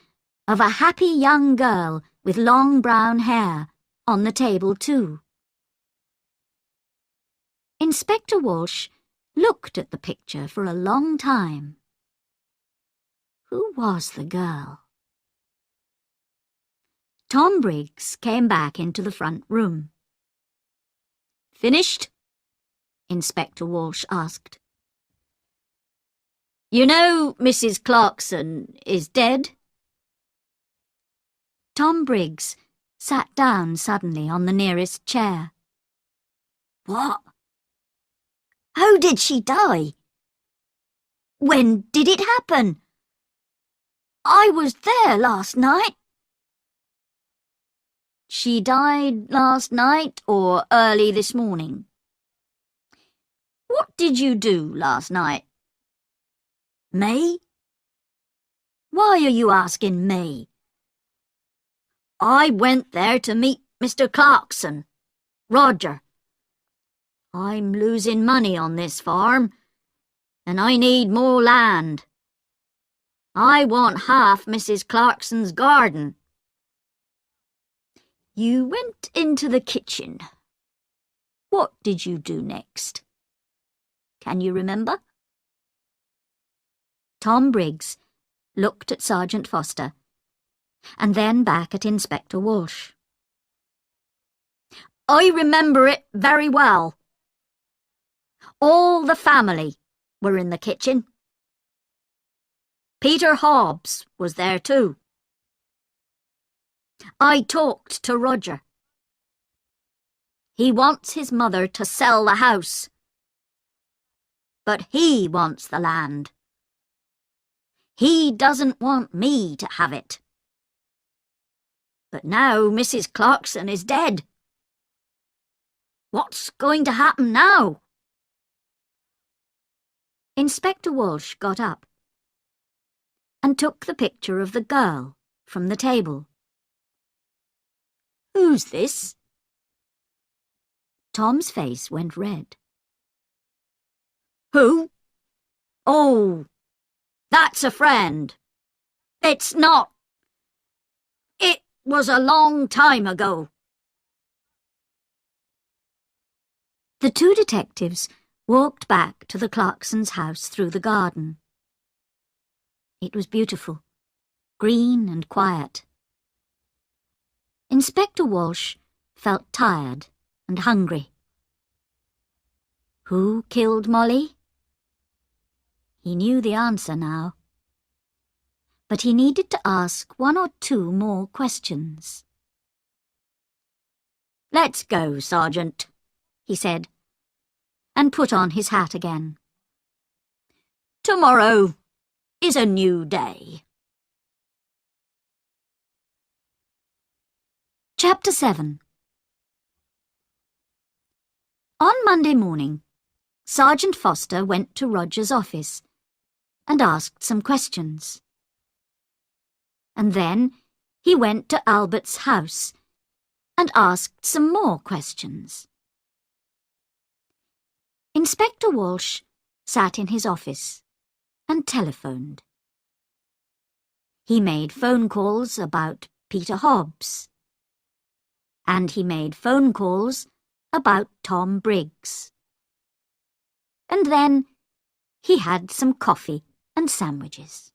of a happy young girl with long brown hair on the table too. Inspector Walsh looked at the picture for a long time. Who was the girl? Tom Briggs came back into the front room. "Finished?" Inspector Walsh asked. "You know Mrs. Clarkson is dead?" Tom Briggs sat down suddenly on the nearest chair. "What? How did she die? When did it happen? I was there last night." "She died last night or early this morning?" "What did you do last night?" "Me? Why are you asking me?" "I went there to meet Mr. Clarkson, Roger. I'm losing money on this farm, and I need more land. I want half Mrs. Clarkson's garden." "You went into the kitchen. What did you do next? Can you remember?" Tom Briggs looked at Sergeant Foster and then back at Inspector Walsh. "I remember it very well. All the family were in the kitchen. Peter Hobbs was there too. I talked to Roger. He wants his mother to sell the house, but he wants the land. He doesn't want me to have it. But now Mrs. Clarkson is dead. What's going to happen now?" Inspector Walsh got up and took the picture of the girl from the table. "Who's this?" Tom's face went red. "Who? Oh, that's a friend. It's not. It was a long time ago." The two detectives walked back to the Clarksons' house through the garden. It was beautiful, green and quiet. Inspector Walsh felt tired and hungry. Who killed Molly? He knew the answer now. But he needed to ask one or two more questions. "Let's go, Sergeant," he said, and put on his hat again. "Tomorrow is a new day." Chapter 7. On Monday morning, Sergeant Foster went to Roger's office and asked some questions. And then he went to Albert's house and asked some more questions. Inspector Walsh sat in his office and telephoned. He made phone calls about Peter Hobbs, and he made phone calls about Tom Briggs. And then he had some coffee and sandwiches.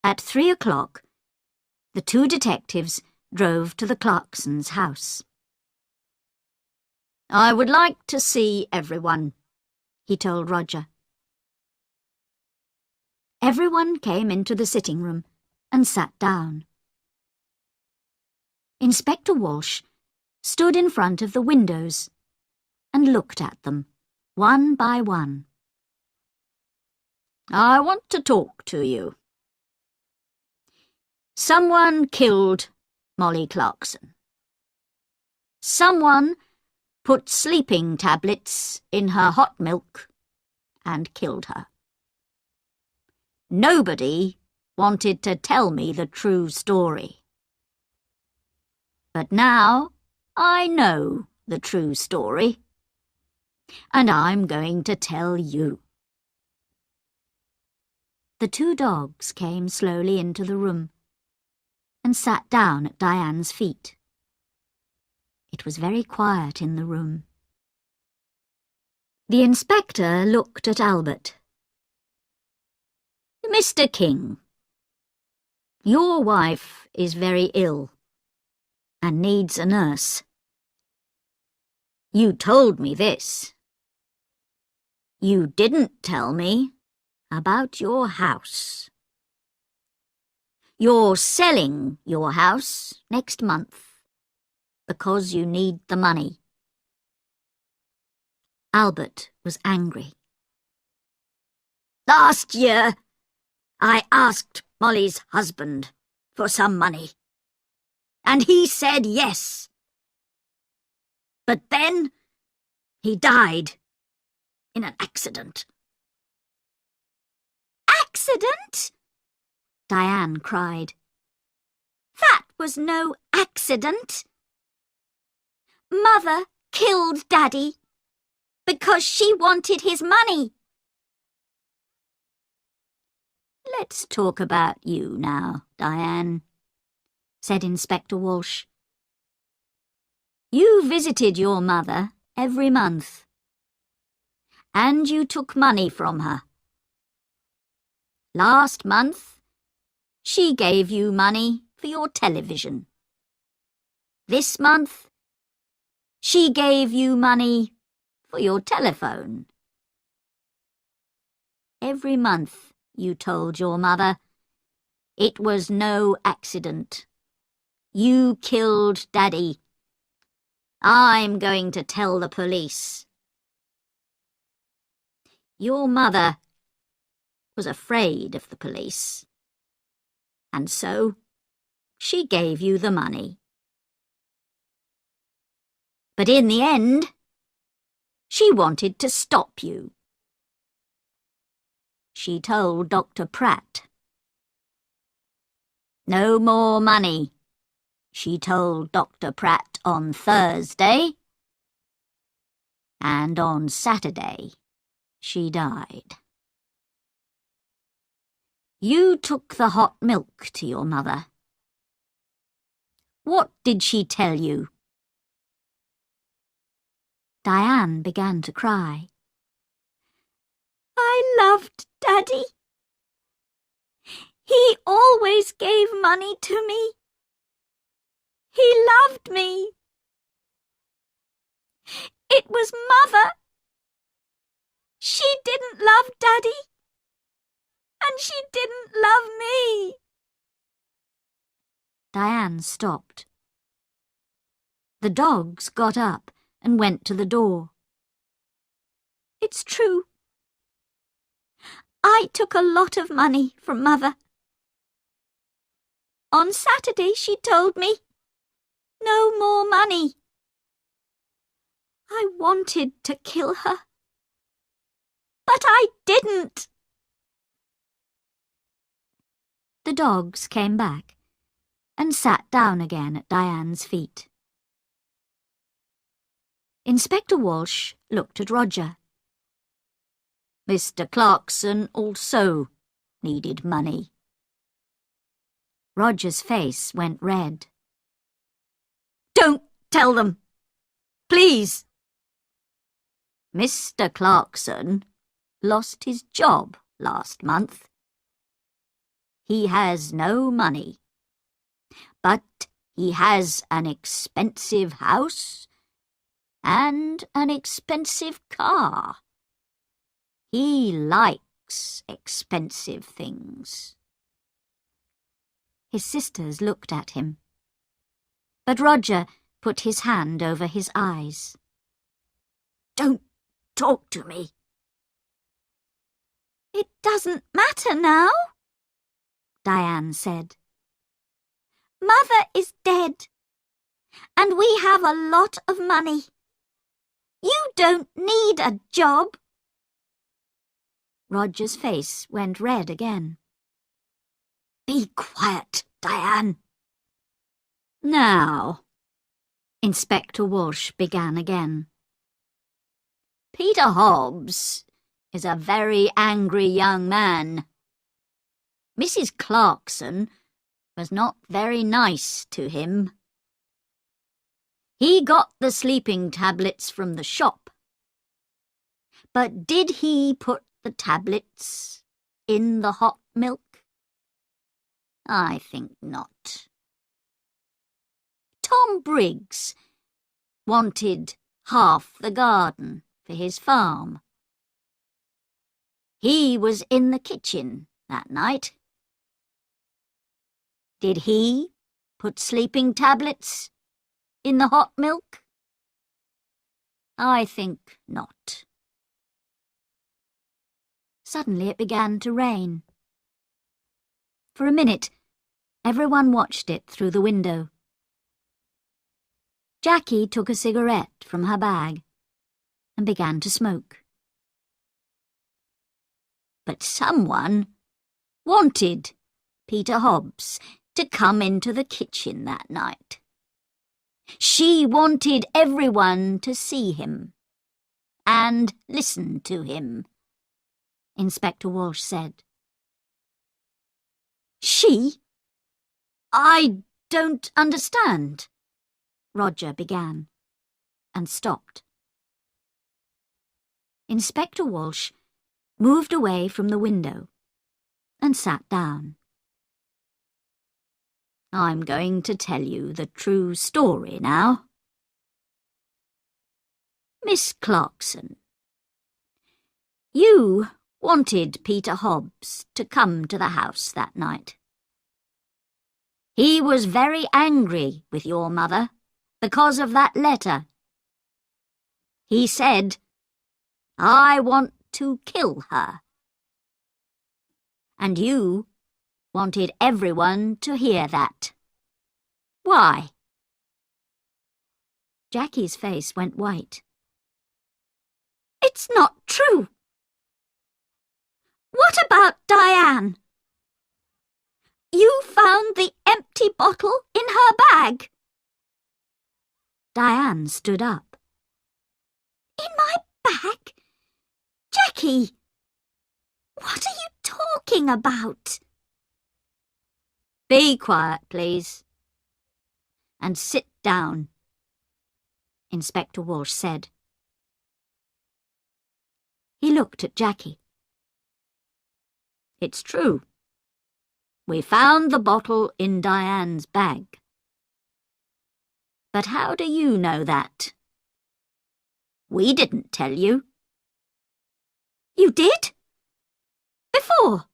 At 3 o'clock, the two detectives drove to the Clarksons' house. "I would like to see everyone," he told Roger. Everyone came into the sitting room and sat down. Inspector Walsh stood in front of the windows and looked at them, one by one. "I want to talk to you. Someone killed Molly Clarkson. Someone put sleeping tablets in her hot milk and killed her. Nobody wanted to tell me the true story. But now I know the true story, and I'm going to tell you." The two dogs came slowly into the room and sat down at Diane's feet. It was very quiet in the room. The inspector looked at Albert. "Mr. King, your wife is very ill and needs a nurse. You told me this. You didn't tell me about your house. You're selling your house next month because you need the money." Albert was angry. "Last year, I asked Molly's husband for some money, and he said yes. But then he died in an accident." "Accident?" Diane cried. "That was no accident. Mother killed Daddy because she wanted his money." "Let's talk about you now, Diane," said Inspector Walsh. "You visited your mother every month, and you took money from her. Last month, she gave you money for your television. This month, she gave you money for your telephone. Every month you told your mother it was no accident. You killed Daddy. I'm going to tell the police." Your mother was afraid of the police, and so she gave you the money. But in the end, she wanted to stop you. She told Dr. Pratt. "No more money," she told Dr. Pratt on Thursday, and on Saturday she died. You took the hot milk to your mother. What did she tell you? Diane began to cry. "I loved Daddy. He always gave money to me. He loved me. It was Mother. She didn't love Daddy, and she didn't love me." Diane stopped. The dogs got up and went to the door. "It's true. I took a lot of money from Mother. On Saturday she told me, 'No more money.' I wanted to kill her, but I didn't." The dogs came back and sat down again at Diane's feet. Inspector Walsh looked at Roger. Mr. Clarkson also needed money. Roger's face went red. "Don't tell them, please." Mr. Clarkson lost his job last month. He has no money, but he has an expensive house and an expensive car. He likes expensive things. His sisters looked at him, but Roger put his hand over his eyes. "Don't talk to me." "It doesn't matter now," Diane said. "Mother is dead, and we have a lot of money. You don't need a job." Roger's face went red again. "Be quiet, Diane." "Now," Inspector Walsh began again. "Peter Hobbs is a very angry young man. Mrs. Clarkson was not very nice to him. He got the sleeping tablets from the shop. But did he put the tablets in the hot milk? I think not. Tom Briggs wanted half the garden for his farm. He was in the kitchen that night. Did he put sleeping tablets in the hot milk? I think not. Suddenly it began to rain. For a minute, everyone watched it through the window. Jackie took a cigarette from her bag and began to smoke. But someone wanted Peter Hobbs to come into the kitchen that night. She wanted everyone to see him and listen to him, Inspector Walsh said. She? I don't understand, Roger began, and stopped. Inspector Walsh moved away from the window and sat down. I'm going to tell you the true story now. Miss Clarkson, you wanted Peter Hobbs to come to the house that night. He was very angry with your mother because of that letter. He said, "I want to kill her." And you wanted everyone to hear that. Why? Jackie's face went white. It's not true. What about Diane? You found the empty bottle in her bag. Diane stood up. In my bag? Jackie, what are you talking about? Be quiet, please. And sit down, Inspector Walsh said. He looked at Jackie. It's true. We found the bottle in Diane's bag. But how do you know that? We didn't tell you. You did? Before?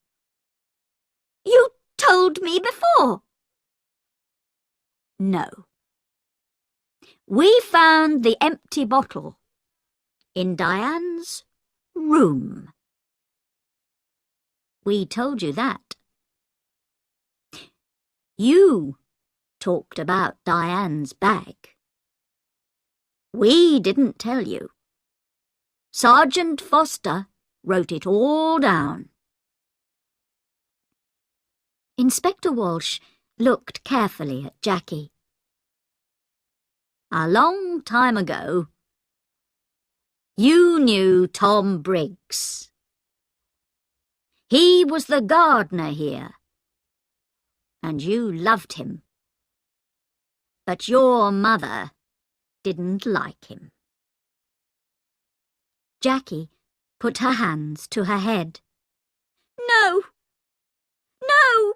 You told me before. No. We found the empty bottle in Diane's room. We told you that. You talked about Diane's bag. We didn't tell you. Sergeant Foster wrote it all down. Inspector Walsh looked carefully at Jackie. A long time ago, you knew Tom Briggs. He was the gardener here, and you loved him. But your mother didn't like him. Jackie put her hands to her head. No! No!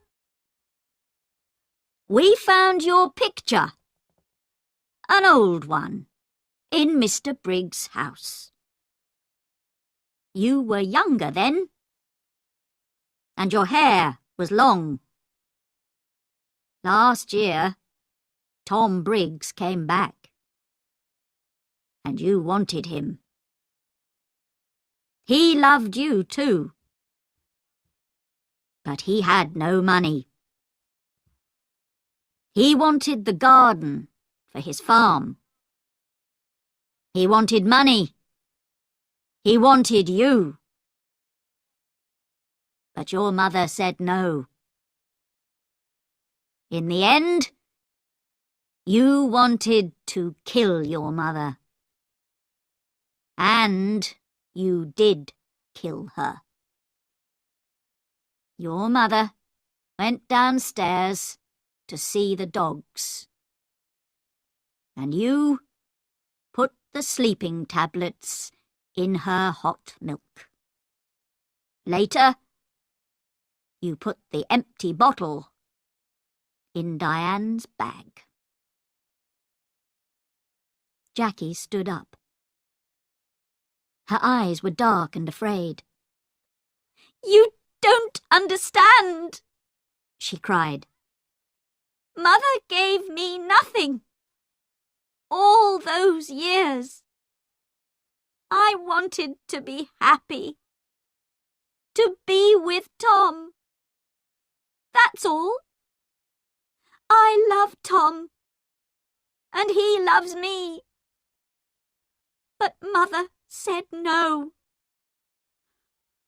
We found your picture, an old one, in Mr. Briggs' house. You were younger then, and your hair was long. Last year, Tom Briggs came back, and you wanted him. He loved you too, but he had no money. He wanted the garden for his farm. He wanted money. He wanted you. But your mother said no. In the end, you wanted to kill your mother. And you did kill her. Your mother went downstairs to see the dogs. And you put the sleeping tablets in her hot milk. Later, you put the empty bottle in Diane's bag. Jackie stood up. Her eyes were dark and afraid. "You don't understand," she cried. "Mother gave me nothing. All those years. I wanted to be happy. To be with Tom. That's all. I love Tom. And he loves me. But Mother said no.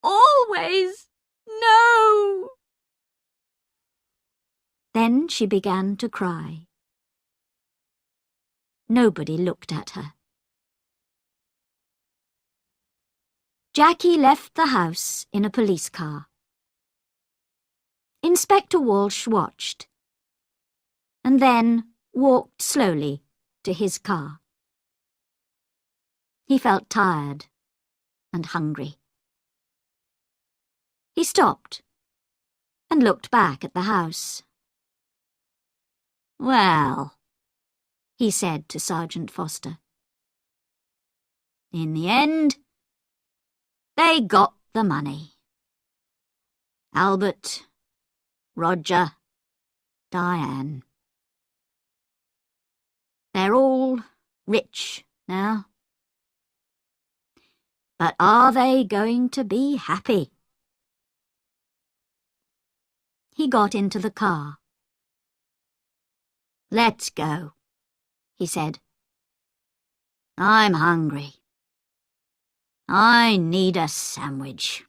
Always no." Then she began to cry. Nobody looked at her. Jackie left the house in a police car. Inspector Walsh watched, and then walked slowly to his car. He felt tired and hungry. He stopped and looked back at the house. "Well," he said to Sergeant Foster, "in the end, they got the money. Albert, Roger, Diane. They're all rich now. But are they going to be happy?" He got into the car. "Let's go," he said. "I'm hungry. I need a sandwich."